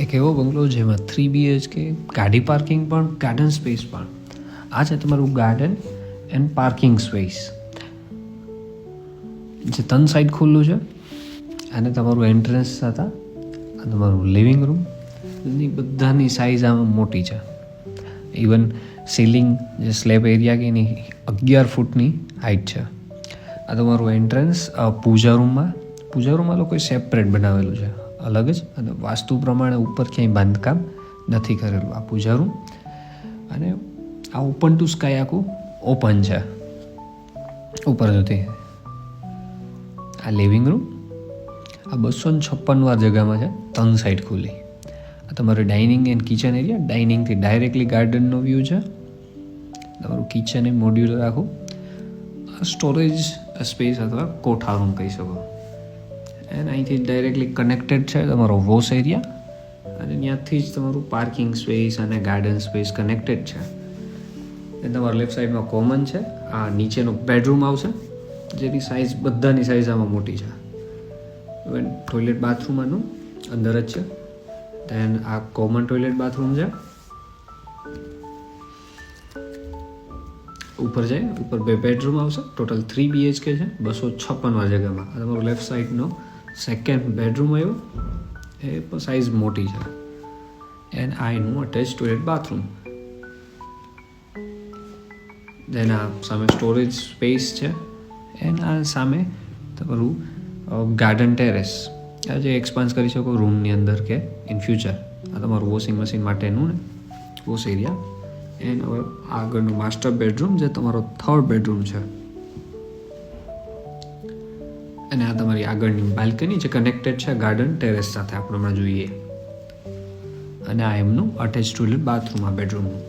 એક એવો બંગલો જેમાં 3 BHK, ગાડી પાર્કિંગ પણ, ગાર્ડન સ્પેસ પણ. આ છે તમારું ગાર્ડન એન્ડ પાર્કિંગ સ્પેસ, જે 3 સાઈડ ખુલ્લું છે. અને તમારું એન્ટ્રન્સ થતા આ તમારું લિવિંગ રૂમ. એની બધાની સાઇઝ આમાં મોટી છે. ઇવન સીલિંગ જે સ્લેબ એરિયા કે એની 11 ફૂટની હાઇટ છે. આ તમારું એન્ટ્રન્સ પૂજા રૂમમાં લોકોએ સેપરેટ બનાવેલું છે, અલગ જ. અને વાસ્તુ પ્રમાણે ઉપર ક્યાંય બાંધકામ નથી કરેલું આ પૂજા રૂમ. અને આ ઓપન ટુ સ્કાય આખું ઓપન છે ઉપર જોતી. આ લિવિંગ રૂમ આ 256 વાર જગામાં છે, 3 સાઈડ ખુલ્લી. આ તમારું ડાઇનિંગ એન્ડ કિચન એરિયા. ડાઇનિંગથી ડાયરેક્ટલી ગાર્ડનનો વ્યૂ છે. તમારું કિચન એ મોડ્યુલર આખું સ્ટોરેજ સ્પેસ અથવા કોઠા રૂમ કહી શકો. એન્ડ અહીંથી ડાયરેક્ટલી કનેક્ટેડ છે તમારો વોશ એરિયા, અને ત્યાંથી જ તમારું પાર્કિંગ સ્પેસ અને ગાર્ડન સ્પેસ કનેક્ટેડ છે. એ તમારા લેફ્ટ સાઈડમાં કોમન છે. આ નીચેનો બેડરૂમ આવશે, જેની સાઇઝ બધાની સાઇઝ આમાં મોટી છે. ઇવન ટોયલેટ બાથરૂમ આનું અંદર જ છે. દેન આ કોમન ટોયલેટ બાથરૂમ છે. ઉપર જાય, ઉપર 2 બેડરૂમ આવશે. ટોટલ 3 BHK છે, 256 વાર જગ્યામાં. આ તમારો લેફ્ટ સાઈડનો સેકન્ડ બેડરૂમ આવ્યો, એ સાઇઝ મોટી છે. એન્ડ આ એનું અટેચ ટોયલેટ બાથરૂમ. દેન આ સામે સ્ટોરેજ સ્પેસ છે. એન્ડ આ સામે તમારું ગાર્ડન ટેરેસ, આ જે એક્સપાન્સ કરી શકો રૂમની અંદર કે ઇન ફ્યુચર. આ તમારું વોશિંગ મશીન માટેનું ને વોશ એરિયા. એન્ડ હવે આગળનું માસ્ટર બેડરૂમ, જે તમારો 3rd બેડરૂમ છે. અને આ તમારી આગળની બાલ્કની, જે કનેક્ટેડ છે ગાર્ડન ટેરેસ સાથે, આપણે હમણાં જોઈએ. અને આ એમનું અટેચ ટોયલેટ બાથરૂમ આ બેડરૂમનું.